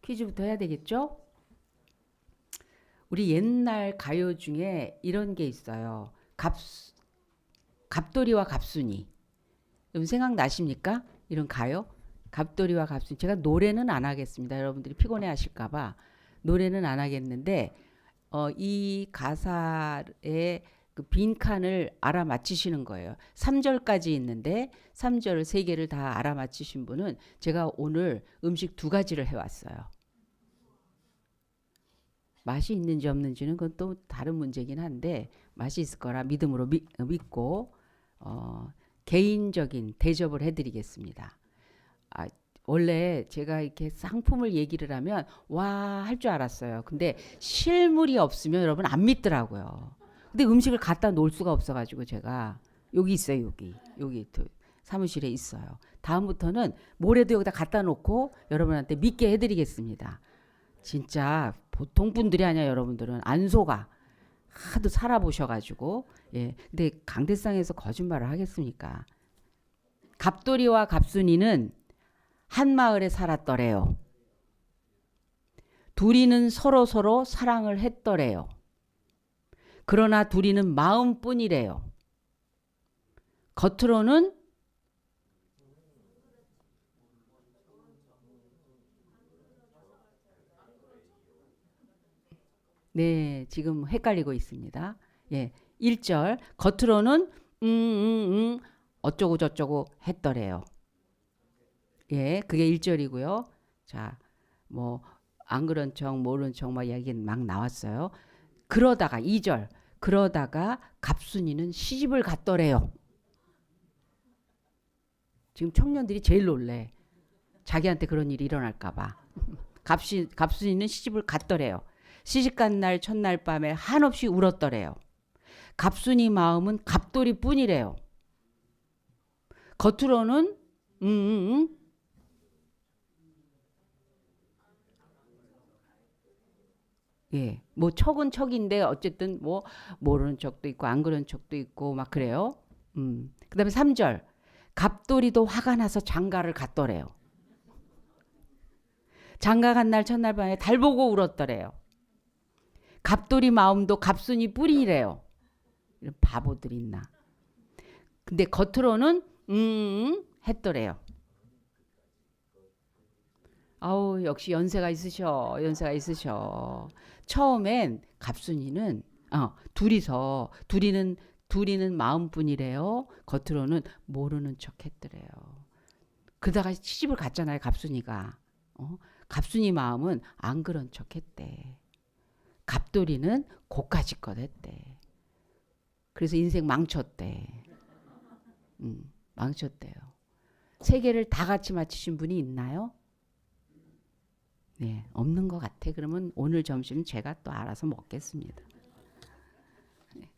퀴즈부터 해야 되겠죠? 우리 옛날 가요 중에 이런 게 있어요. 갑돌이와 갑순이. 여러분 생각나십니까? 이런 가요? 갑돌이와 갑순이. 제가 노래는 안 하겠습니다. 여러분들이 피곤해 하실까봐 노래는 안 하겠는데 이 가사의 그 빈칸을 알아맞히시는 거예요. 3절까지 있는데 3절 3개를 다 알아맞히신 분은 제가 오늘 음식 2가지를 해왔어요. 맛이 있는지 없는지는 그건 또 다른 문제긴 한데 맛이 있을 거라 믿음으로 믿고 개인적인 대접을 해드리겠습니다. 아, 원래 제가 이렇게 상품을 얘기를 하면 와 할 줄 알았어요. 근데 실물이 없으면 여러분 안 믿더라고요. 근데 음식을 갖다 놓을 수가 없어가지고 제가 여기 있어요. 여기 사무실에 있어요. 다음부터는 뭐래도 여기다 갖다 놓고 여러분한테 믿게 해드리겠습니다. 진짜 보통 분들이 아니야. 여러분들은 안 속아. 하도 살아보셔가지고. 예. 근데 강대상에서 거짓말을 하겠습니까? 갑돌이와 갑순이는 한 마을에 살았더래요. 둘이는 서로 사랑을 했더래요. 그러나 둘이는 마음뿐이래요. 겉으로는 네, 지금 헷갈리고 있습니다. 예. 1절 겉으로는 어쩌고 저쩌고 했더래요. 예, 그게 1절이고요. 자, 뭐 안 그런 척 모른 척 막 이야기 막 나왔어요. 그러다가 2절 그러다가 갑순이는 시집을 갔더래요. 지금 청년들이 제일 놀래. 자기한테 그런 일이 일어날까 봐. 갑순이는 시집을 갔더래요. 시집간 날 첫날 밤에 한없이 울었더래요. 갑순이 마음은 갑돌이 뿐이래요. 겉으로는 음, 음, 음. 예, 뭐 척은 척인데 어쨌든 뭐 모르는 척도 있고 안 그런 척도 있고 막 그래요. 그다음에 3절 갑돌이도 화가 나서 장가를 갔더래요. 장가 간 날 첫날 밤에 달 보고 울었더래요. 갑돌이 마음도 갑순이 뿌리래요. 이런 바보들이 있나. 근데 겉으로는 했더래요. 아우 역시 연세가 있으셔. 처음엔 갑순이는 둘이는 마음뿐이래요. 겉으로는 모르는 척했더래요. 그러다가 시집을 갔잖아요. 갑순이가. 갑순이 마음은 안 그런 척했대. 갑돌이는 고까짓것 했대. 그래서 인생 망쳤대. 망쳤대요. 3개를 다 같이 맞히신 분이 있나요? 네, 없는 것 같아. 그러면 오늘 점심 제가 또 알아서 먹겠습니다. 네.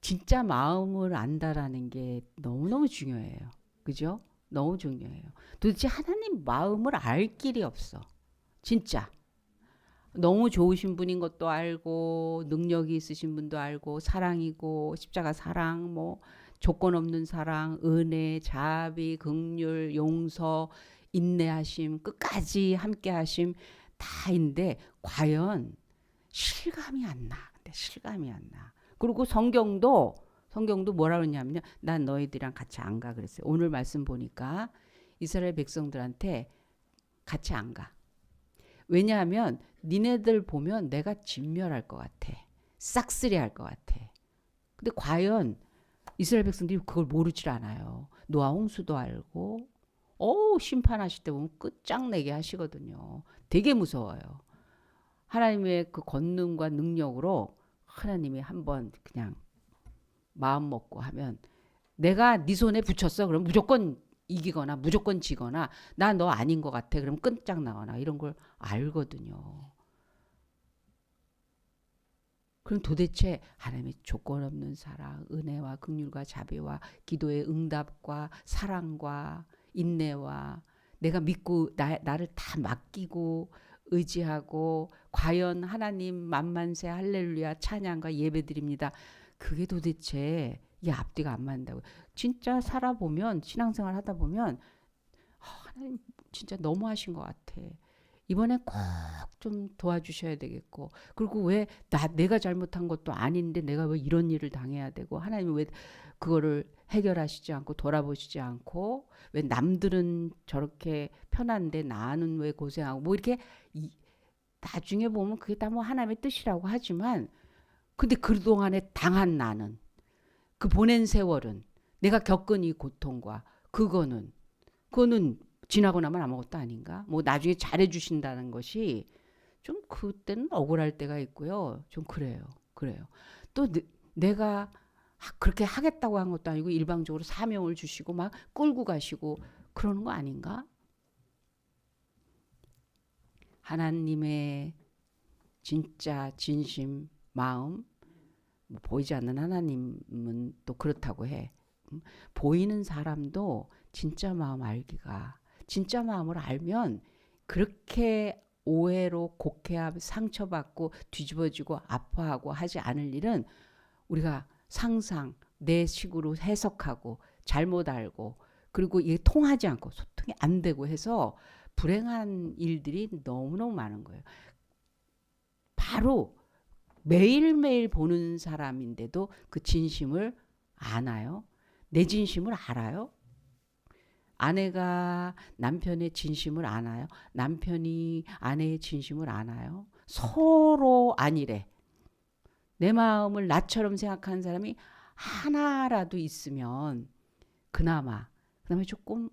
진짜 마음을 안다라는 게 너무너무 중요해요. 그죠? 너무 중요해요. 도대체 하나님 마음을 알 길이 없어. 진짜. 너무 좋으신 분인 것도 알고 능력이 있으신 분도 알고 사랑이고 십자가 사랑 뭐 조건 없는 사랑 은혜 자비 긍휼 용서 인내하심 끝까지 함께하심 다인데 과연 실감이 안 나. 근데 실감이 안 나. 그리고 성경도 뭐라 그러냐면요. 난 너희들이랑 같이 안 가 그랬어요. 오늘 말씀 보니까 이스라엘 백성들한테 같이 안 가. 왜냐하면 니네들 보면 내가 진멸할 것 같아. 싹쓸이 할 것 같아. 근데 과연 이스라엘 백성들이 그걸 모르질 않아요. 노아 홍수도 알고 심판하실 때 보면 끝장내게 하시거든요. 되게 무서워요. 하나님의 그 권능과 능력으로 하나님이 한번 그냥 마음 먹고 하면 내가 네 손에 붙였어. 그럼 무조건 이기거나 무조건 지거나 나 너 아닌 것 같아. 그럼 끝장나거나 이런 걸 알거든요. 그럼 도대체 하나님의 조건 없는 사랑, 은혜와 긍휼과 자비와 기도의 응답과 사랑과 인내와 내가 믿고 나를 다 맡기고 의지하고 과연 하나님 만만세 할렐루야 찬양과 예배드립니다. 그게 도대체 이 앞뒤가 안 맞는다고. 진짜 살아보면 신앙생활 하다 보면 하나님 진짜 너무하신 것 같아. 이번에 꼭 좀 도와주셔야 되겠고, 그리고 왜 내가 잘못한 것도 아닌데 내가 왜 이런 일을 당해야 되고, 하나님 왜 그거를 해결하시지 않고 돌아보시지 않고, 왜 남들은 저렇게 편한데 나는 왜 고생하고, 뭐 이렇게 나중에 보면 그게 다 뭐 하나님의 뜻이라고 하지만, 근데 그동안에 당한 나는, 그 보낸 세월은, 내가 겪은 이 고통과 그거는 지나고 나면 아무것도 아닌가? 뭐 나중에 잘해 주신다는 것이 좀 그때는 억울할 때가 있고요. 좀 그래요. 그래요. 또 내가 그렇게 하겠다고 한 것도 아니고 일방적으로 사명을 주시고 막 끌고 가시고 그러는 거 아닌가? 하나님의 진짜 진심 마음, 뭐 보이지 않는 하나님은 또 그렇다고 해. 보이는 사람도 진짜 마음 알기가, 진짜 마음을 알면 그렇게 오해로 곡해하고 상처받고 뒤집어지고 아파하고 하지 않을 일은, 우리가 상상 내 식으로 해석하고 잘못 알고, 그리고 이게 통하지 않고 소통이 안 되고 해서 불행한 일들이 너무너무 많은 거예요. 바로 매일매일 보는 사람인데도 그 진심을 아나요? 내 진심을 알아요? 아내가 남편의 진심을 아나요? 남편이 아내의 진심을 아나요? 서로 아니래. 내 마음을 나처럼 생각하는 사람이 하나라도 있으면 그나마 조금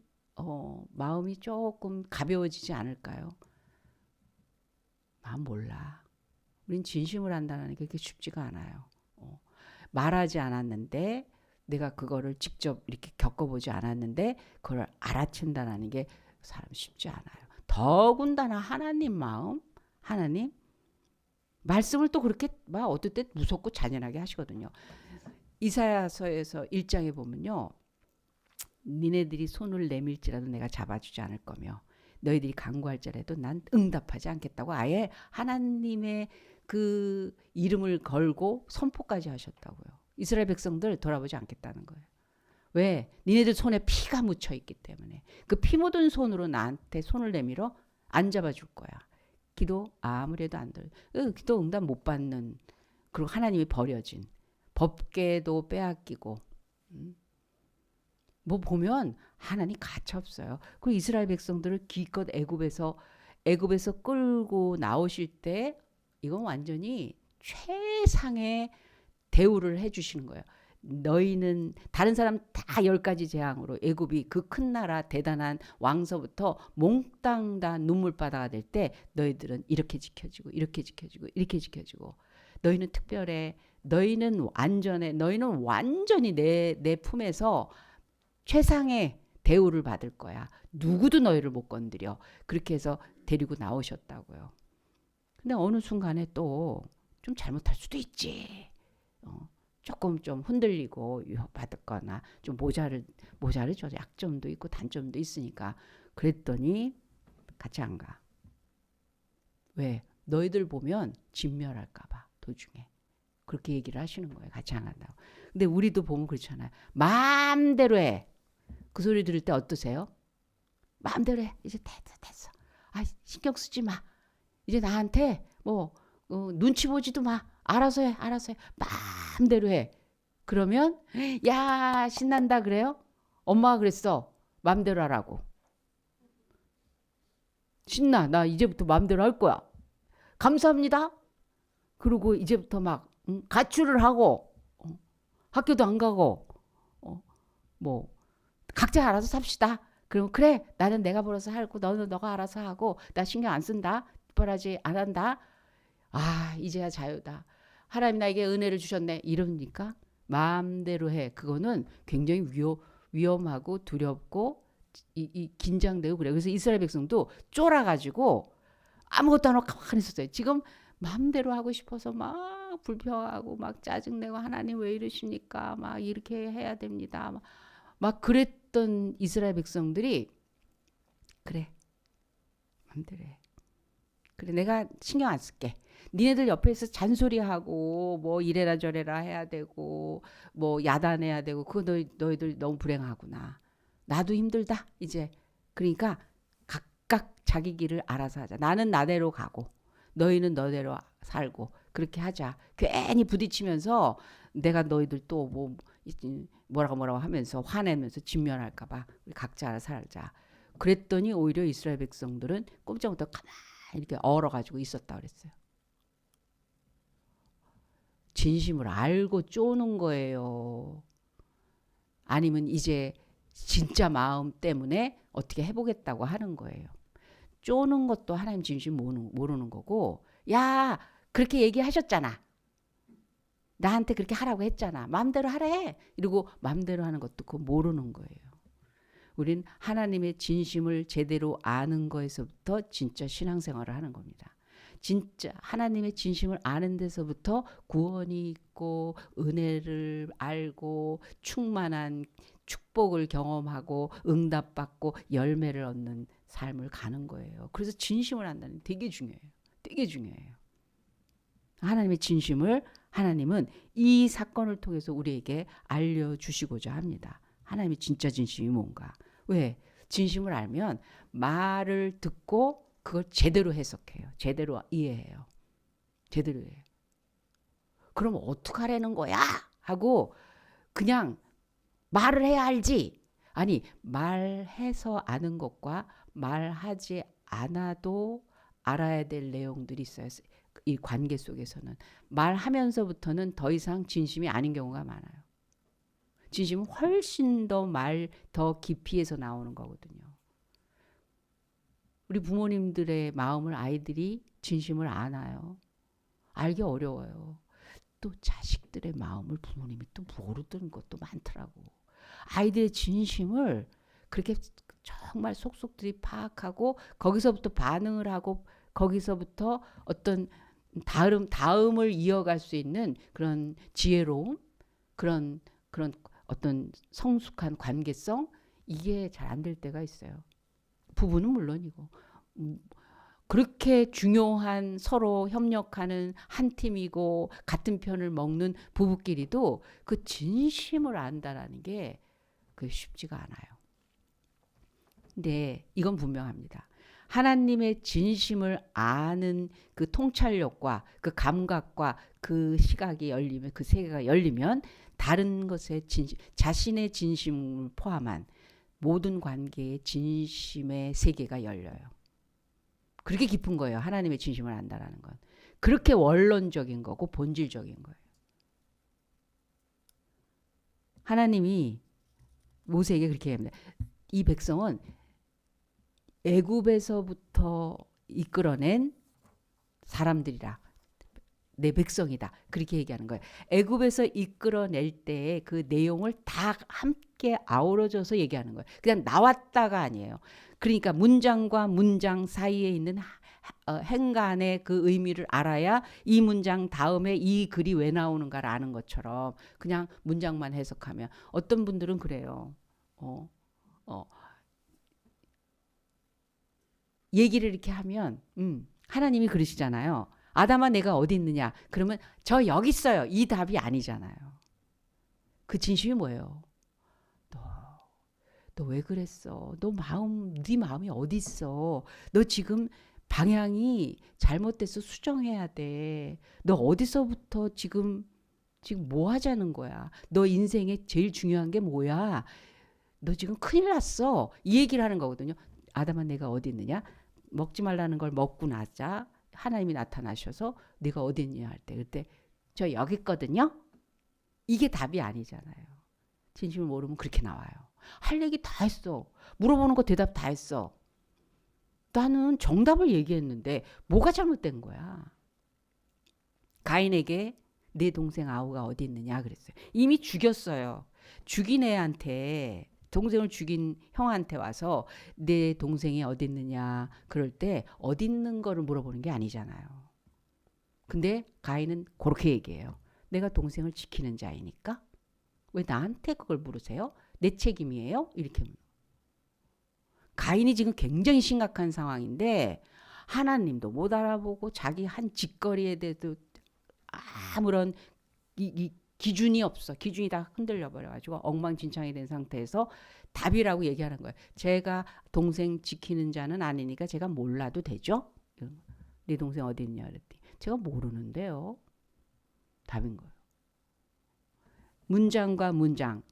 마음이 조금 가벼워지지 않을까요? 마음 몰라. 우린 진심을 한다는 게 그렇게 쉽지가 않아요. 말하지 않았는데, 내가 그거를 직접 이렇게 겪어보지 않았는데 그걸 알아챈다는 게 사람 쉽지 않아요. 더군다나 하나님 마음, 하나님 말씀을 또 그렇게 막 어떨 때 무섭고 잔인하게 하시거든요. 이사야서에서 1장에 보면요, 니네들이 손을 내밀지라도 내가 잡아주지 않을 거며 너희들이 간구할지라도 난 응답하지 않겠다고 아예 하나님의 그 이름을 걸고 선포까지 하셨다고요. 이스라엘 백성들 돌아보지 않겠다는 거예요. 왜? 니네들 손에 피가 묻혀 있기 때문에. 그 피 묻은 손으로 나한테 손을 내밀어 안 잡아줄 거야. 기도 아무래도 안 들. 기도 응답 못 받는, 그리고 하나님이 버려진, 법궤도 빼앗기고, 뭐 보면 하나님 가차 없어요. 그 이스라엘 백성들을 기껏 애굽에서 끌고 나오실 때 이건 완전히 최상의 대우를 해주시는 거예요. 너희는 다른 사람 다 10가지 재앙으로 애굽이 그 큰 나라 대단한 왕서부터 몽땅 다 눈물바다가 될 때 너희들은 이렇게 지켜지고 이렇게 지켜지고 이렇게 지켜지고, 너희는 특별해, 너희는 안전해, 너희는 완전히 내 품에서 최상의 대우를 받을 거야. 누구도 너희를 못 건드려. 그렇게 해서 데리고 나오셨다고요. 근데 어느 순간에 또 좀 잘못할 수도 있지. 조금 좀 흔들리고 받거나 좀 모자르죠. 약점도 있고 단점도 있으니까. 그랬더니 같이 안 가. 왜? 너희들 보면 진멸할까 봐 도중에. 그렇게 얘기를 하시는 거예요. 같이 안 간다고. 근데 우리도 보면 그렇잖아요. 마음대로 해. 그 소리 들을 때 어떠세요? 마음대로 해. 이제 됐어. 아, 신경 쓰지 마. 이제 나한테 뭐 눈치 보지도 마. 알아서 해. 마음대로 해. 그러면 야, 신난다 그래요? 엄마가 그랬어. 마음대로 하라고. 신나. 나 이제부터 마음대로 할 거야. 감사합니다. 그리고 이제부터 막 가출을 하고 학교도 안 가고 뭐 각자 알아서 삽시다. 그럼 그래, 나는 내가 벌어서 하고 너는 너가 알아서 하고 나 신경 안 쓴다. 특별하지 안 한다. 아, 이제야 자유다. 하나님 나에게 은혜를 주셨네. 이러니까 마음대로 해. 그거는 굉장히 위험하고 두렵고 긴장되고 그래. 그래서 이스라엘 백성도 쫄아가지고 아무것도 안 하고 가만히 있었어요. 지금 마음대로 하고 싶어서 막 불평하고 막 짜증내고 하나님 왜 이러십니까? 막 이렇게 해야 됩니다. 막 그랬던 이스라엘 백성들이 그래, 마음대로 해. 그래, 내가 신경 안 쓸게. 니네들 옆에서 잔소리하고 뭐 이래라 저래라 해야 되고 뭐 야단해야 되고 그거 너희들 너무 불행하구나. 나도 힘들다 이제. 그러니까 각각 자기 길을 알아서 하자. 나는 나대로 가고 너희는 너대로 살고 그렇게 하자. 괜히 부딪히면서 내가 너희들 또 뭐라고 하면서 화내면서 진면할까 봐 우리 각자 알아서 살자. 그랬더니 오히려 이스라엘 백성들은 꼼짝부터 가만히 이렇게 얼어가지고 있었다 그랬어요. 진심을 알고 쪼는 거예요. 아니면 이제 진짜 마음 때문에 어떻게 해보겠다고 하는 거예요. 쪼는 것도 하나님 진심 모르는 거고, 야 그렇게 얘기하셨잖아. 나한테 그렇게 하라고 했잖아. 마음대로 하래. 이러고 마음대로 하는 것도 그거 모르는 거예요. 우린 하나님의 진심을 제대로 아는 거에서부터 진짜 신앙생활을 하는 겁니다. 진짜 하나님의 진심을 아는 데서부터 구원이 있고 은혜를 알고 충만한 축복을 경험하고 응답받고 열매를 얻는 삶을 가는 거예요. 그래서 진심을 안다는 게 되게 중요해요. 되게 중요해요. 하나님의 진심을 하나님은 이 사건을 통해서 우리에게 알려주시고자 합니다. 하나님의 진짜 진심이 뭔가. 왜? 진심을 알면 말을 듣고 그걸 제대로 해석해요. 제대로 이해해요. 제대로 해요. 그럼 어떡하라는 거야? 하고 그냥 말을 해야 알지. 아니 말해서 아는 것과 말하지 않아도 알아야 될 내용들이 있어요. 이 관계 속에서는 말하면서부터는 더 이상 진심이 아닌 경우가 많아요. 진심은 훨씬 더 깊이에서 나오는 거거든요. 우리 부모님들의 마음을 아이들이 진심을 아나요? 알기 어려워요. 또 자식들의 마음을 부모님이 또 모르는 것도 많더라고. 아이들의 진심을 그렇게 정말 속속들이 파악하고 거기서부터 반응을 하고 거기서부터 어떤 다음을 이어갈 수 있는 그런 지혜로움, 그런 어떤 성숙한 관계성, 이게 잘 안 될 때가 있어요. 부부는 물론이고 그렇게 중요한 서로 협력하는 한 팀이고 같은 편을 먹는 부부끼리도 그 진심을 안다라는 게 그 쉽지가 않아요. 근데 이건 분명합니다. 하나님의 진심을 아는 그 통찰력과 그 감각과 그 시각이 열리면, 그 세계가 열리면 다른 것의 자신의 진심을 포함한 모든 관계의 진심의 세계가 열려요. 그렇게 깊은 거예요. 하나님의 진심을 안다라는 건. 그렇게 원론적인 거고 본질적인 거예요. 하나님이 모세에게 그렇게 합니다. 이 백성은 애굽에서부터 이끌어낸 사람들이라. 내 백성이다. 그렇게 얘기하는 거예요. 애굽에서 이끌어낼 때의 그 내용을 다 함께 아우러져서 얘기하는 거예요. 그냥 나왔다가 아니에요. 그러니까 문장과 문장 사이에 있는 행간의 그 의미를 알아야 이 문장 다음에 이 글이 왜 나오는가를 아는 것처럼 그냥 문장만 해석하면 어떤 분들은 그래요. 얘기를 이렇게 하면 하나님이 그러시잖아요. 아담아 내가 어디 있느냐? 그러면 저 여기 있어요. 이 답이 아니잖아요. 그 진심이 뭐예요? 너 왜 그랬어? 네 마음이 어디 있어? 너 지금 방향이 잘못돼서 수정해야 돼. 너 어디서부터 지금 뭐 하자는 거야? 너 인생에 제일 중요한 게 뭐야? 너 지금 큰일 났어. 이 얘기를 하는 거거든요. 아담아 내가 어디 있느냐? 먹지 말라는 걸 먹고 나자 하나님이 나타나셔서 네가 어디 있냐 할 때 그때 저 여기 있거든요. 이게 답이 아니잖아요. 진심을 모르면 그렇게 나와요. 할 얘기 다 했어. 물어보는 거 대답 다 했어. 나는 정답을 얘기했는데 뭐가 잘못된 거야? 가인에게 내 동생 아우가 어디 있느냐 그랬어요. 이미 죽였어요. 죽인 애한테 동생을 죽인 형한테 와서 내 동생이 어디 있느냐 그럴 때 어디 있는 거를 물어보는 게 아니잖아요. 근데 가인은 그렇게 얘기해요. 내가 동생을 지키는 자이니까 왜 나한테 그걸 물으세요? 내 책임이에요? 이렇게. 가인이 지금 굉장히 심각한 상황인데 하나님도 못 알아보고 자기 한 짓거리에 대해서 아무런 기준이 없어. 기준이 다 흔들려 버려가지고 엉망진창이 된 상태에서 답이라고 얘기하는 거예요. 제가 동생 지키는 자는 아니니까 제가 몰라도 되죠? 네 동생 어디 있냐 그랬더니 제가 모르는데요. 답인 거예요. 문장과 문장,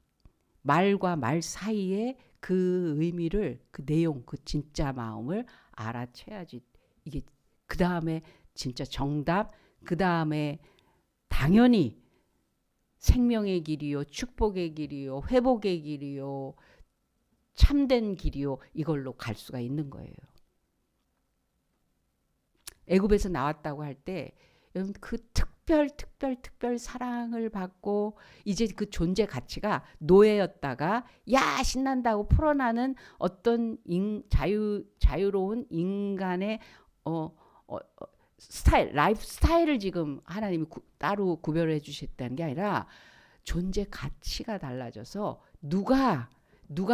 말과 말 사이에 그 의미를, 그 내용, 그 진짜 마음을 알아채야지. 이게 그 다음에 진짜 정답, 그 다음에 당연히 생명의 길이요, 축복의 길이요, 회복의 길이요, 참된 길이요, 이걸로 갈 수가 있는 거예요. 애굽에서 나왔다고 할 때 그 특별 사랑을 받고 이제 그 존재 가치가 노예였다가 야 신난다고 풀어나는 어떤 자유로운 인간의 어, 스타일, 라이프 스타일을 지금 하나님이 따로 구별해 주셨다는 게 아니라 존재 가치가 달라져서 누가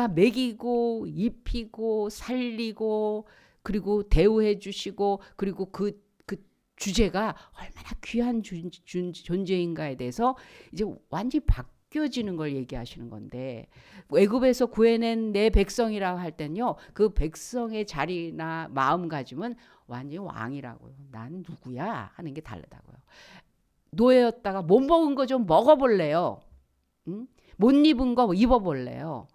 먹이고 입히고 살리고 그리고 대우해 주시고 그리고 그 주제가 얼마나 귀한 존재인가에 대해서 이제 완전히 바뀌어지는 걸 얘기하시는 건데, 애굽에서 구해낸 내 백성이라고 할 땐요, 그 백성의 자리나 마음가짐은 완전히 왕이라고요. 난 누구야 하는 게 다르다고요. 노예였다가 못 먹은 거 좀 먹어볼래요. 응? 못 입은 거 입어볼래요.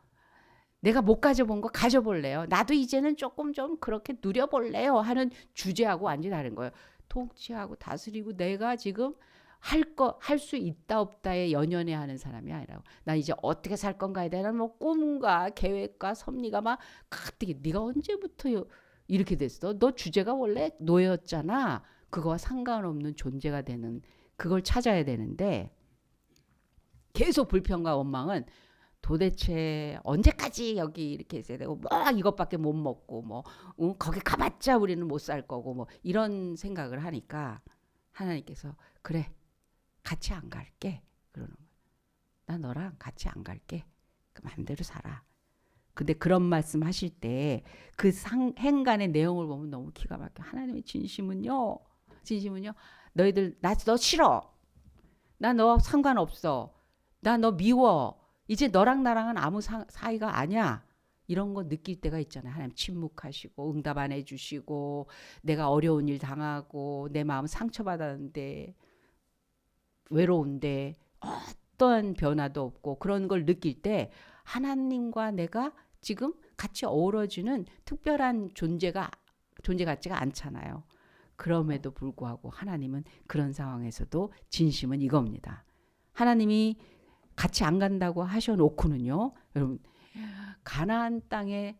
내가 못 가져본 거 가져볼래요. 나도 이제는 조금 좀 그렇게 누려볼래요 하는 주제하고 완전히 다른 거예요. 통치하고 다스리고 내가 지금 할 수 있다 없다에 연연해 하는 사람이 아니라고. 난 이제 어떻게 살 건가에 대한 뭐 꿈과 계획과 섭리가 막 가뜩이 네가 언제부터 이렇게 됐어? 너 주제가 원래 노예였잖아. 그거와 상관없는 존재가 되는 그걸 찾아야 되는데 계속 불평과 원망은 도대체 언제까지 여기 이렇게 있어야 되고 뭐 이것밖에 못 먹고 뭐 거기 가봤자 우리는 못 살 거고 뭐 이런 생각을 하니까 하나님께서 그래 같이 안 갈게 그러는 거예요. 나 너랑 같이 안 갈게. 그 마음대로 살아. 근데 그런 말씀 하실 때 그 행간의 내용을 보면 너무 기가 막혀. 하나님의 진심은요 너희들 너 싫어. 나 너 상관없어. 나 너 미워. 이제 너랑 나랑은 아무 사이가 아니야. 이런 거 느낄 때가 있잖아요. 하나님 침묵하시고 응답 안 해주시고 내가 어려운 일 당하고 내 마음 상처받았는데 외로운데 어떤 변화도 없고 그런 걸 느낄 때 하나님과 내가 지금 같이 어우러지는 특별한 존재 같지가 않잖아요. 그럼에도 불구하고 하나님은 그런 상황에서도 진심은 이겁니다. 하나님이 같이 안 간다고 하셔놓고는요. 여러분 가나안 땅에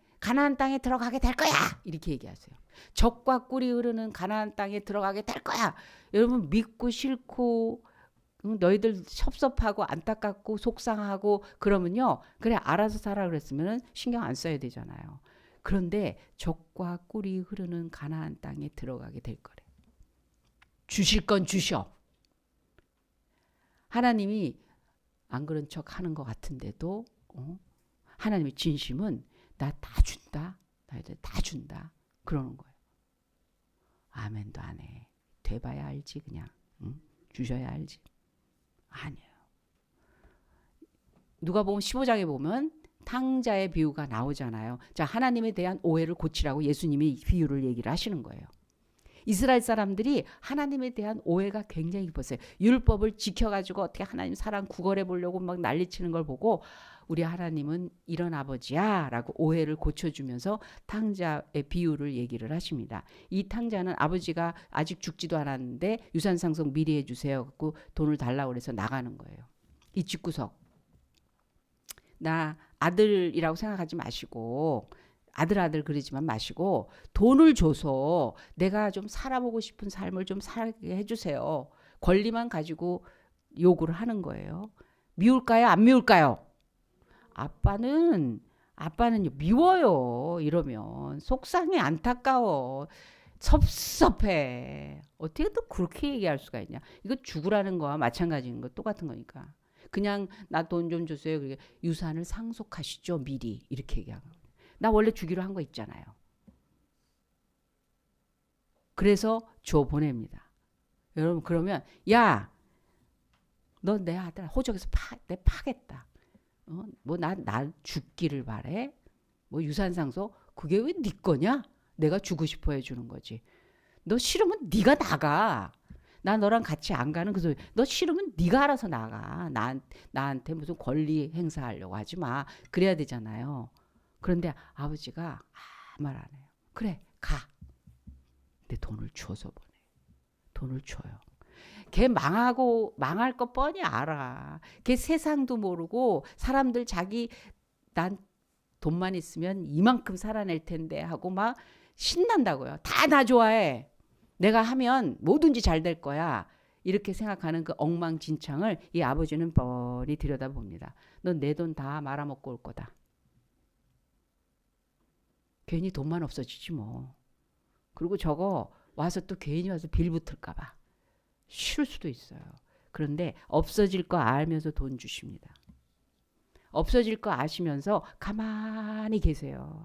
들어가게 될 거야. 이렇게 얘기하세요. 적과 꿀이 흐르는 가나안 땅에 들어가게 될 거야. 여러분 믿고 싫고 너희들 섭섭하고 안타깝고 속상하고 그러면요. 그래 알아서 살아 그랬으면 신경 안 써야 되잖아요. 그런데 적과 꿀이 흐르는 가나안 땅에 들어가게 될 거래. 주실 건 주셔. 하나님이 안 그런 척 하는 것 같은데도 하나님의 진심은 나 다 준다. 나희들 다 준다. 그러는 거예요. 아멘도 안 해. 돼봐야 알지 그냥. 응? 주셔야 알지. 아니에요. 누가복음 15장에 보면 탕자의 비유가 나오잖아요. 자, 하나님에 대한 오해를 고치라고 예수님이 비유를 얘기를 하시는 거예요. 이스라엘 사람들이 하나님에 대한 오해가 굉장히 깊었어요. 율법을 지켜가지고 어떻게 하나님 사랑 구걸해 보려고 막 난리치는 걸 보고 우리 하나님은 이런 아버지야 라고 오해를 고쳐주면서 탕자의 비유를 얘기를 하십니다. 이 탕자는 아버지가 아직 죽지도 않았는데 유산 상속 미리 해주세요 갖고 돈을 달라고 해서 나가는 거예요. 이 집구석 나 아들이라고 생각하지 마시고 아들 그러지만 마시고 돈을 줘서 내가 좀 살아보고 싶은 삶을 좀 살게 해주세요. 권리만 가지고 요구를 하는 거예요. 미울까요? 안 미울까요? 아빠는 미워요. 이러면 속상해 안타까워. 섭섭해. 어떻게 또 그렇게 얘기할 수가 있냐. 이거 죽으라는 거와 마찬가지인 거 똑같은 거니까. 그냥 나 돈 좀 주세요. 유산을 상속하시죠. 미리 이렇게 얘기하는 거예요. 나 원래 주기로 한 거 있잖아요. 그래서 줘 보냅니다. 여러분 그러면 야 너 내 아들 호적에서 내 파겠다. 뭐 나 죽기를 바래? 뭐 유산상속 그게 왜 네 거냐? 내가 주고 싶어 해주는 거지. 너 싫으면 네가 나가. 나 너랑 같이 안 가는 그 소리. 너 싫으면 네가 알아서 나가. 나한테 무슨 권리 행사하려고 하지 마. 그래야 되잖아요. 그런데 아버지가 아무 말 안 해요. 그래 가. 근데 돈을 줘서 보내. 돈을 줘요. 걔 망할 거 뻔히 알아. 걔 세상도 모르고 사람들 자기 난 돈만 있으면 이만큼 살아낼 텐데 하고 막 신난다고요. 다 나 좋아해. 내가 하면 뭐든지 잘 될 거야. 이렇게 생각하는 그 엉망진창을 이 아버지는 뻔히 들여다봅니다. 넌 내 돈 다 말아먹고 올 거다. 괜히 돈만 없어지지 뭐. 그리고 저거 와서 또 괜히 와서 빌 붙을까 봐. 싫을 수도 있어요. 그런데 없어질 거 알면서 돈 주십니다. 없어질 거 아시면서 가만히 계세요.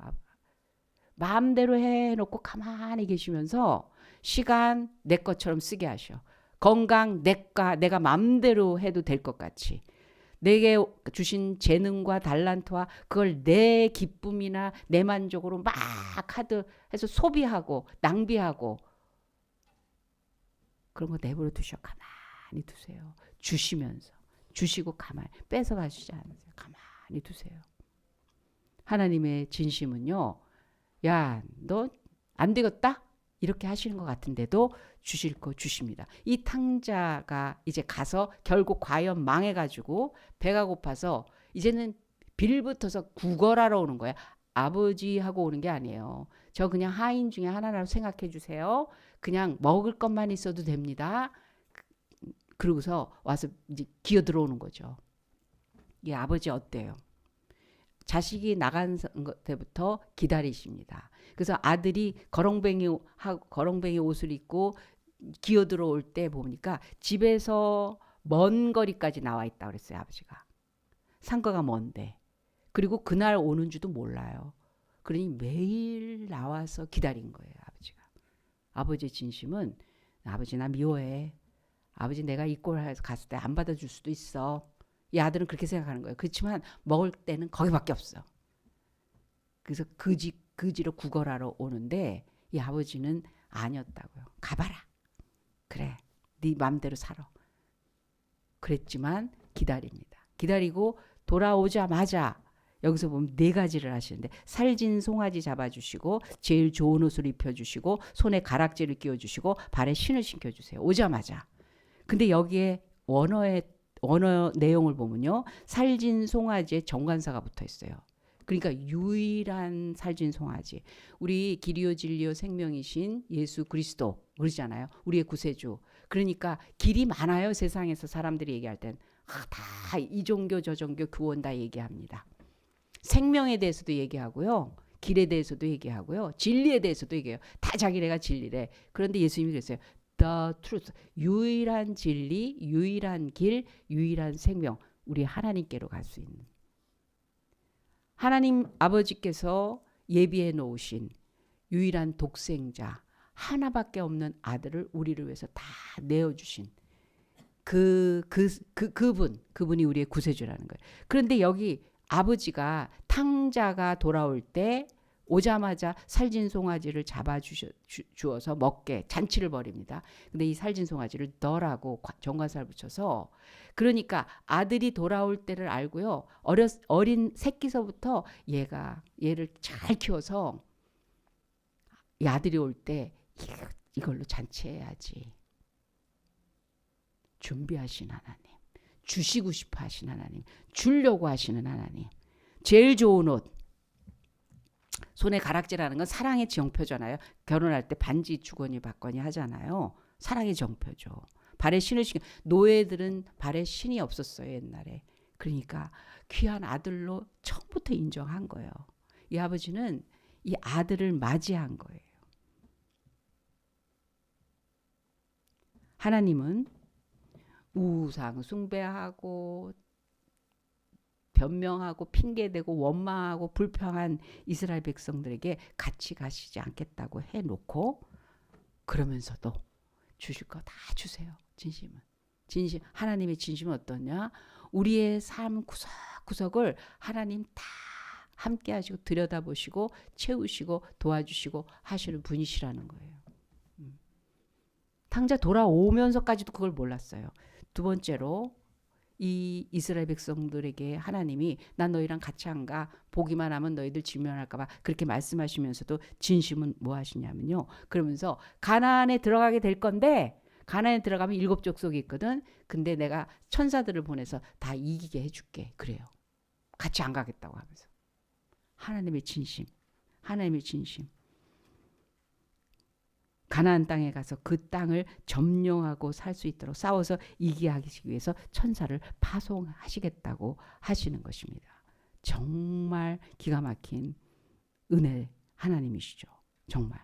마음대로 해놓고 가만히 계시면서 시간 내 것처럼 쓰게 하셔. 건강 내가 마음대로 해도 될 것 같이. 내게 주신 재능과 달란트와 그걸 내 기쁨이나 내 만족으로 막 해서 소비하고 낭비하고 그런 거 내버려 두셔. 가만히 두세요. 주시면서. 주시고 가만히 뺏어 가시지 않으세요. 가만히 두세요. 하나님의 진심은요. 야, 너 안 되겠다? 이렇게 하시는 것 같은데도 주실 거 주십니다. 이 탕자가 이제 가서 결국 과연 망해가지고 배가 고파서 이제는 빌붙어서 구걸하러 오는 거야. 아버지하고 오는 게 아니에요. 저 그냥 하인 중에 하나라고 생각해 주세요. 그냥 먹을 것만 있어도 됩니다. 그러고서 와서 이제 기어 들어오는 거죠. 이 아버지 어때요? 자식이 나간 때부터 기다리십니다. 그래서 아들이 거렁뱅이 옷을 입고 기어 들어올 때 보니까 집에서 먼 거리까지 나와 있다 그랬어요. 아버지가. 상가가 먼데. 그리고 그날 오는 줄도 몰라요. 그러니 매일 나와서 기다린 거예요. 아버지가. 아버지의 진심은 아버지 나 미워해. 아버지 내가 이 꼴 해서 갔을 때 안 받아줄 수도 있어. 이 아들은 그렇게 생각하는 거예요. 그렇지만 먹을 때는 거기밖에 없어. 그래서 그지로 구걸하러 오는데 이 아버지는 아니었다고요. 가봐라. 그래. 네 맘대로 살아. 그랬지만 기다립니다. 기다리고 돌아오자마자 여기서 보면 네 가지를 하시는데 살진 송아지 잡아주시고 제일 좋은 옷을 입혀주시고 손에 가락지를 끼워주시고 발에 신을 신겨주세요. 오자마자. 근데 여기에 원어 내용을 보면요. 살진 송아지에 정관사가 붙어 있어요. 그러니까 유일한 살진 송아지. 우리 기리오 진리오 생명이신 예수 그리스도 그러잖아요. 우리의 구세주. 그러니까 길이 많아요. 세상에서 사람들이 얘기할 땐. 다 이 종교 저 종교 구원 다 얘기합니다. 생명에 대해서도 얘기하고요. 길에 대해서도 얘기하고요. 진리에 대해서도 얘기해요. 다 자기네가 진리래. 그런데 예수님이 그랬어요. The truth. 유일한 진리, 유일한 길, 유일한 생명. 우리 하나님께로 갈 수 있는. 하나님 아버지께서 예비해 놓으신 유일한 독생자, 하나밖에 없는 아들을 우리를 위해서 다 내어주신 그분이 우리의 구세주라는 거예요. 그런데 여기 아버지가 탕자가 돌아올 때 오자마자 살진 송아지를 잡아주어서 먹게 잔치를 벌입니다. 근데 이 살진 송아지를 너라고 정관사를 붙여서 그러니까 아들이 돌아올 때를 알고요. 어린 새끼서부터 얘를 잘 키워서 이 아들이 올 때 이걸로 잔치해야지. 준비하신 하나님. 주시고 싶어 하신 하나님. 주려고 하시는 하나님. 제일 좋은 옷. 손에 가락지라는 건 사랑의 정표잖아요. 결혼할 때 반지 주거니 받거니 하잖아요. 사랑의 정표죠. 발에 신을 신겨. 노예들은 발에 신이 없었어요. 옛날에. 그러니까 귀한 아들로 처음부터 인정한 거예요. 이 아버지는 이 아들을 맞이한 거예요. 하나님은 우상 숭배하고 변명하고 핑계대고 원망하고 불평한 이스라엘 백성들에게 같이 가시지 않겠다고 해놓고 그러면서도 주실 거 다 주세요. 진심은. 진심, 하나님의 진심은 어떠냐? 우리의 삶 구석구석을 하나님 다 함께 하시고 들여다보시고 채우시고 도와주시고 하시는 분이시라는 거예요. 탕자 돌아오면서까지도 그걸 몰랐어요. 두 번째로 이 이스라엘 백성들에게 하나님이 난 너희랑 같이 안 가. 보기만 하면 너희들 지면할까 봐 그렇게 말씀하시면서도 진심은 뭐 하시냐면요. 그러면서 가나안에 들어가게 될 건데 가나안에 들어가면 7 족속이 있거든. 근데 내가 천사들을 보내서 다 이기게 해줄게. 그래요. 같이 안 가겠다고 하면서. 하나님의 진심. 하나님의 진심. 가나안 땅에 가서 그 땅을 점령하고 살 수 있도록 싸워서 이기게 하기 위해서 천사를 파송하시겠다고 하시는 것입니다. 정말 기가 막힌 은혜 하나님이시죠. 정말.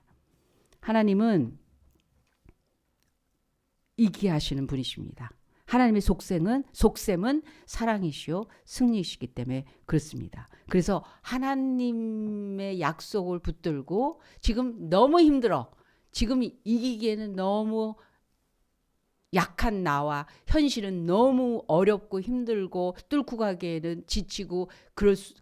하나님은 이기게 하시는 분이십니다. 하나님의 속셈은 사랑이시요 승리이시기 때문에 그렇습니다. 그래서 하나님의 약속을 붙들고 지금 너무 힘들어. 지금 이기기에는 너무 약한 나와 현실은 너무 어렵고 힘들고 뚫고 가기에는 지치고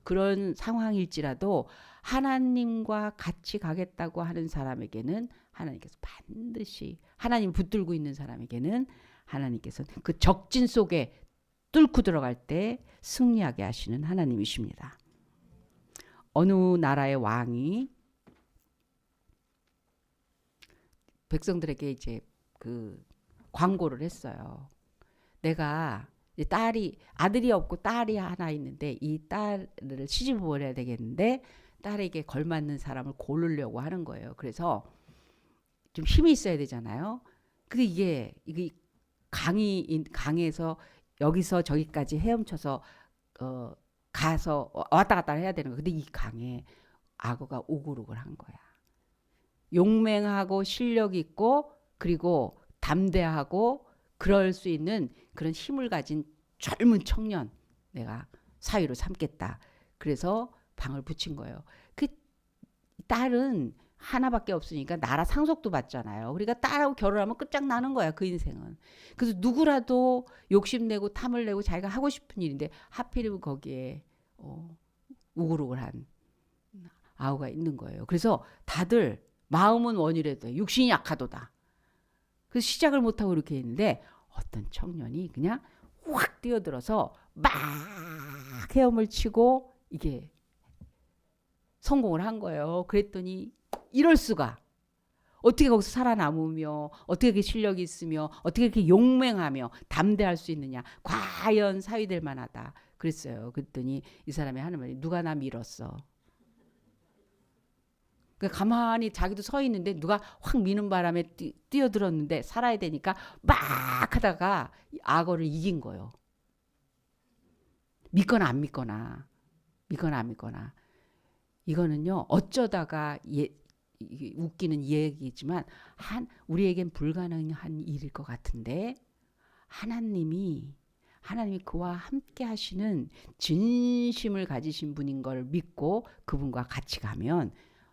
그런 상황일지라도 하나님과 같이 가겠다고 하는 사람에게는 하나님께서 반드시 하나님 붙들고 있는 사람에게는 하나님께서 그 적진 속에 뚫고 들어갈 때 승리하게 하시는 하나님이십니다. 어느 나라의 왕이 백성들에게 이제 그 광고를 했어요. 내가 아들이 없고 딸이 하나 있는데 이 딸을 시집을 해야 되겠는데 딸에게 걸맞는 사람을 고르려고 하는 거예요. 그래서 좀 힘이 있어야 되잖아요. 근데 이게 강에서 여기서 저기까지 헤엄쳐서 가서 왔다 갔다 해야 되는 거예요. 근데 이 강에 악어가 우글우글 한 거야. 용맹하고 실력 있고 그리고 담대하고 그럴 수 있는 그런 힘을 가진 젊은 청년 내가 사위로 삼겠다. 그래서 방을 붙인 거예요. 그 딸은 하나밖에 없으니까 나라 상속도 받잖아요. 우리가 딸하고 결혼하면 끝장나는 거야. 그 인생은. 그래서 누구라도 욕심내고 탐을 내고 자기가 하고 싶은 일인데 하필이면 거기에 우글우글한 아우가 있는 거예요. 그래서 다들 마음은 원이라도 육신이 약하도다. 그래서 시작을 못하고 이렇게 했는데 어떤 청년이 그냥 확 뛰어들어서 막 헤엄을 치고 이게 성공을 한 거예요. 그랬더니 이럴 수가. 어떻게 거기서 살아남으며 어떻게 그렇게 실력이 있으며 어떻게 이렇게 용맹하며 담대할 수 있느냐. 과연 사위될 만하다. 그랬어요. 그랬더니 이 사람이 하는 말이 누가 나 밀었어. 가만히 자기도 서 있는데 누가 확 미는 바람에 뛰어들었는데 살아야 되니까 막 하다가 악어를 이긴 거예요. 믿거나 안 믿거나. 이거는요. 어쩌다가 웃기는 얘기지만 우리에겐 불가능한 일일 것 같은데 하나님이 그와 함께 하시는 진심을 가지신 분인 걸 믿고 그분과 같이 가면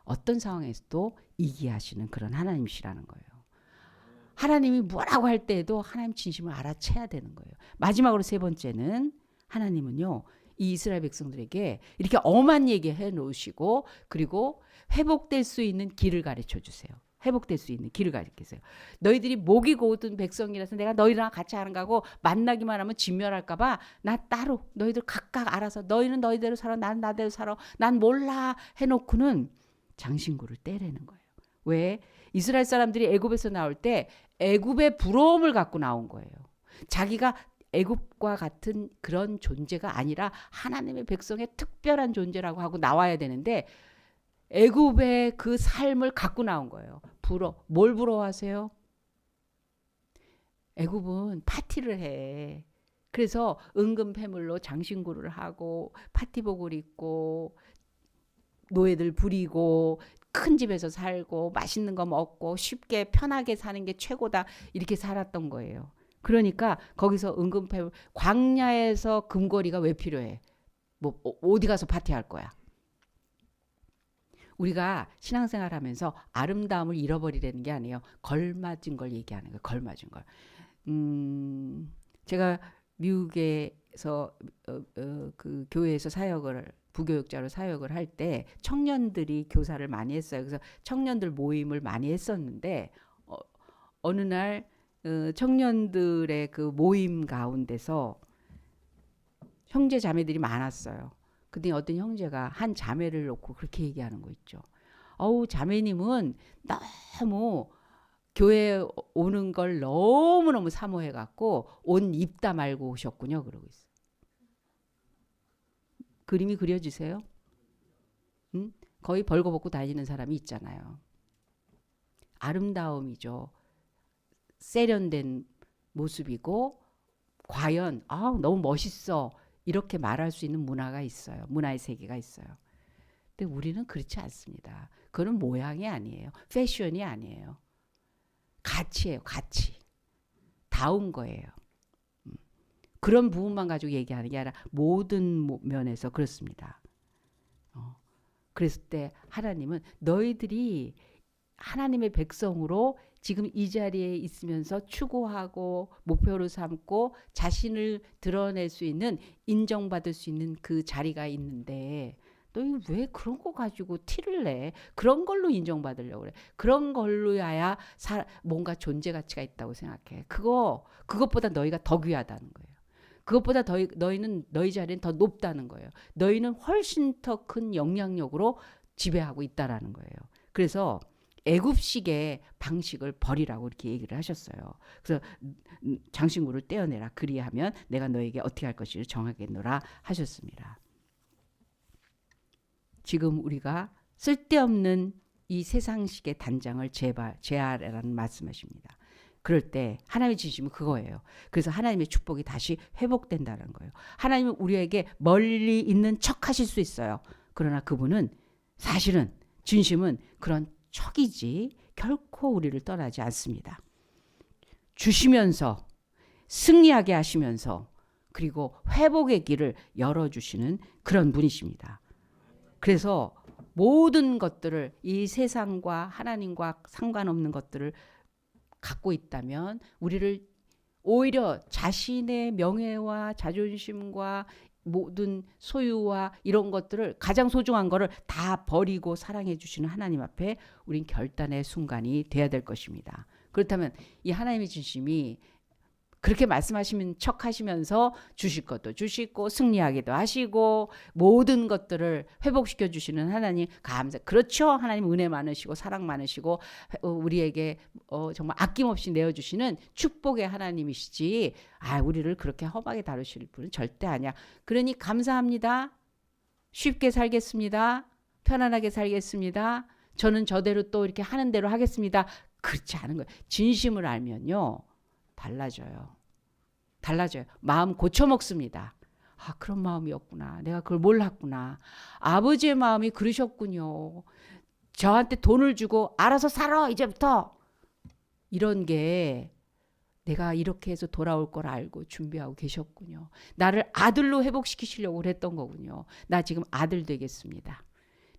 어떤 상황에서도 이기게 하시는 그런 하나님이시라는 거예요. 하나님이 뭐라고 할 때에도 하나님 진심을 알아채야 되는 거예요. 마지막으로 세 번째는 하나님은요. 이 이스라엘 백성들에게 이렇게 엄한 얘기 해놓으시고 그리고 회복될 수 있는 길을 가르쳐 주세요. 회복될 수 있는 길을 가르치세요. 너희들이 목이 고든 백성이라서 내가 너희랑 같이 하는 거고 만나기만 하면 진멸할까 봐 나 따로 너희들 각각 알아서 너희는 너희대로 살아 난 나대로 살아 난 몰라 해놓고는 장신구를 떼라는 거예요. 왜? 이스라엘 사람들이 애굽에서 나올 때 애굽의 부러움을 갖고 나온 거예요. 자기가 애굽과 같은 그런 존재가 아니라 하나님의 백성의 특별한 존재라고 하고 나와야 되는데 애굽의 그 삶을 갖고 나온 거예요. 뭘 부러워하세요? 애굽은 파티를 해. 그래서 은근패물로 장신구를 하고 파티복을 입고 노예들 부리고 큰 집에서 살고 맛있는 거 먹고 쉽게 편하게 사는 게 최고다 이렇게 살았던 거예요. 그러니까 거기서 은근패물 광야에서 금거리가 왜 필요해? 뭐 어디 가서 파티할 거야? 우리가 신앙생활하면서 아름다움을 잃어버리려는 게 아니에요. 걸맞은 걸 얘기하는 거예요. 걸맞은 걸. 제가 미국에서 그 교회에서 사역을 부교육자로 사역을 할 때 청년들이 교사를 많이 했어요. 그래서 청년들 모임을 많이 했었는데 어느 날 청년들의 그 모임 가운데서 형제 자매들이 많았어요. 근데 어떤 형제가 한 자매를 놓고 그렇게 얘기하는 거 있죠. 어우, 자매님은 너무 교회 오는 걸 너무너무 사모해 갖고 옷 입다 말고 오셨군요. 그러고 있어요. 그림이 그려지세요? 응? 거의 벌거벗고 다니는 사람이 있잖아요. 아름다움이죠. 세련된 모습이고 과연 너무 멋있어 이렇게 말할 수 있는 문화가 있어요. 문화의 세계가 있어요. 근데 우리는 그렇지 않습니다. 그건 모양이 아니에요. 패션이 아니에요. 가치예요. 가치. 다운 거예요. 그런 부분만 가지고 얘기하는 게 아니라 모든 면에서 그렇습니다. 그랬을 때 하나님은 너희들이 하나님의 백성으로 지금 이 자리에 있으면서 추구하고 목표로 삼고 자신을 드러낼 수 있는 인정받을 수 있는 그 자리가 있는데 너희 왜 그런 거 가지고 티를 내? 그런 걸로 인정받으려고 그래. 그런 걸로야 뭔가 존재 가치가 있다고 생각해. 그것보다 너희가 더 귀하다는 거예요. 그것보다 너희는 너희 자리는 더 높다는 거예요. 너희는 훨씬 더 큰 영향력으로 지배하고 있다라는 거예요. 그래서 애굽식의 방식을 버리라고 이렇게 얘기를 하셨어요. 그래서 장신구를 떼어내라. 그리하면 내가 너에게 어떻게 할 것을 정하겠노라 하셨습니다. 지금 우리가 쓸데없는 이 세상식의 단장을 제하라는 말씀하십니다. 그럴 때 하나님의 진심은 그거예요. 그래서 하나님의 축복이 다시 회복된다는 거예요. 하나님은 우리에게 멀리 있는 척 하실 수 있어요. 그러나 그분은 사실은 진심은 그런 척이지 결코 우리를 떠나지 않습니다. 주시면서 승리하게 하시면서 그리고 회복의 길을 열어주시는 그런 분이십니다. 그래서 모든 것들을 이 세상과 하나님과 상관없는 것들을 갖고 있다면 우리를 오히려 자신의 명예와 자존심과 모든 소유와 이런 것들을 가장 소중한 거를 다 버리고 사랑해 주시는 하나님 앞에 우린 결단의 순간이 돼야 될 것입니다. 그렇다면 이 하나님의 진심이 그렇게 말씀하시는 척 하시면서 주실 것도 주시고 승리하기도 하시고 모든 것들을 회복시켜 주시는 하나님 감사. 그렇죠. 하나님 은혜 많으시고 사랑 많으시고 우리에게 정말 아낌없이 내어주시는 축복의 하나님이시지. 우리를 그렇게 험하게 다루실 분은 절대 아니야. 그러니 감사합니다. 쉽게 살겠습니다. 편안하게 살겠습니다. 저는 저대로 또 이렇게 하는 대로 하겠습니다. 그렇지 않은 거예요. 진심을 알면요. 달라져요. 마음 고쳐먹습니다. 그런 마음이었구나. 내가 그걸 몰랐구나. 아버지의 마음이 그러셨군요. 저한테 돈을 주고 알아서 살아 이제부터. 이런 게 내가 이렇게 해서 돌아올 걸 알고 준비하고 계셨군요. 나를 아들로 회복시키시려고 그랬던 거군요. 나 지금 아들 되겠습니다.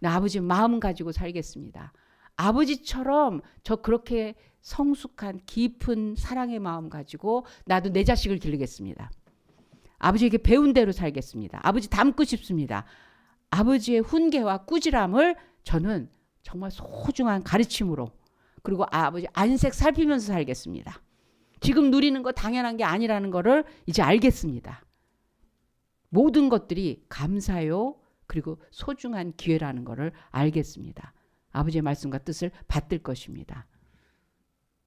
나 아버지 마음 가지고 살겠습니다. 아버지처럼 저 그렇게 성숙한 깊은 사랑의 마음 가지고 나도 내 자식을 기르겠습니다. 아버지에게 배운 대로 살겠습니다. 아버지 닮고 싶습니다. 아버지의 훈계와 꾸지람을 저는 정말 소중한 가르침으로 그리고 아버지 안색 살피면서 살겠습니다. 지금 누리는 거 당연한 게 아니라는 거를 이제 알겠습니다. 모든 것들이 감사요 그리고 소중한 기회라는 거를 알겠습니다. 아버지의 말씀과 뜻을 받들 것입니다.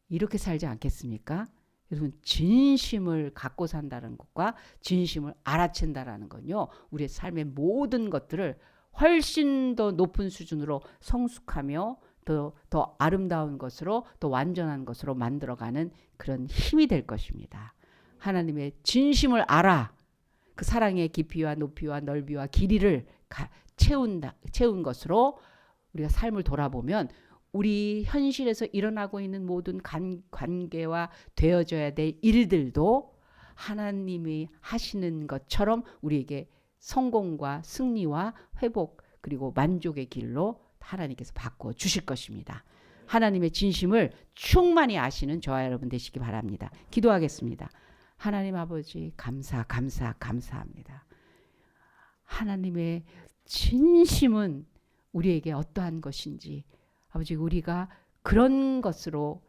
이렇게 살지 않겠습니까? 여러분 진심을 갖고 산다는 것과 진심을 알아챈다라는 건요. 우리의 삶의 모든 것들을 훨씬 더 높은 수준으로 성숙하며 더 아름다운 것으로 더 완전한 것으로 만들어가는 그런 힘이 될 것입니다. 하나님의 진심을 알아 그 사랑의 깊이와 높이와 넓이와 길이를 채운 것으로 우리가 삶을 돌아보면 우리 현실에서 일어나고 있는 모든 관계와 되어져야 될 일들도 하나님이 하시는 것처럼 우리에게 성공과 승리와 회복 그리고 만족의 길로 하나님께서 바꿔 주실 것입니다. 하나님의 진심을 충만히 아시는 저와 여러분 되시기 바랍니다. 기도하겠습니다. 하나님 아버지 감사합니다. 하나님의 진심은 우리에게 어떠한 것인지 아버지 우리가 그런 것으로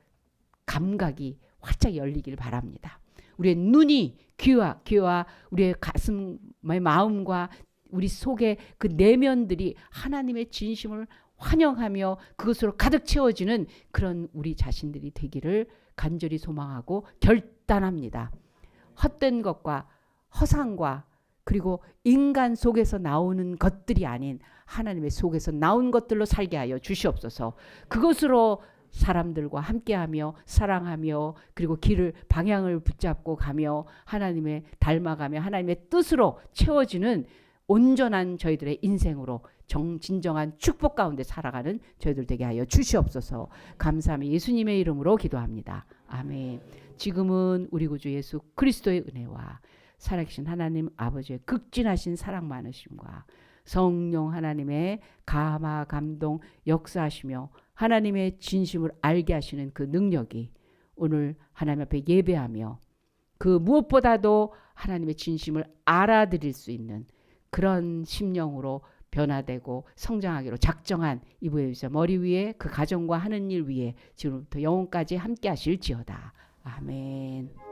감각이 활짝 열리길 바랍니다. 우리의 눈이 귀와 우리의 가슴의 마음과 우리 속의 그 내면들이 하나님의 진심을 환영하며 그것으로 가득 채워지는 그런 우리 자신들이 되기를 간절히 소망하고 결단합니다. 헛된 것과 허상과 그리고 인간 속에서 나오는 것들이 아닌 하나님의 속에서 나온 것들로 살게 하여 주시옵소서. 그것으로 사람들과 함께하며 사랑하며 그리고 방향을 붙잡고 가며 하나님의 닮아가며 하나님의 뜻으로 채워지는 온전한 저희들의 인생으로 진정한 축복 가운데 살아가는 저희들 되게 하여 주시옵소서. 감사하며 예수님의 이름으로 기도합니다. 아멘. 지금은 우리 구주 예수 그리스도의 은혜와 살아계신 하나님 아버지의 극진하신 사랑 많으심과 성령 하나님의 감화 감동 역사하시며 하나님의 진심을 알게 하시는 그 능력이 오늘 하나님 앞에 예배하며 그 무엇보다도 하나님의 진심을 알아들일 수 있는 그런 심령으로 변화되고 성장하기로 작정한 이브의 머리 위에 그 가정과 하는 일 위에 지금부터 영혼까지 함께 하실지어다. 아멘.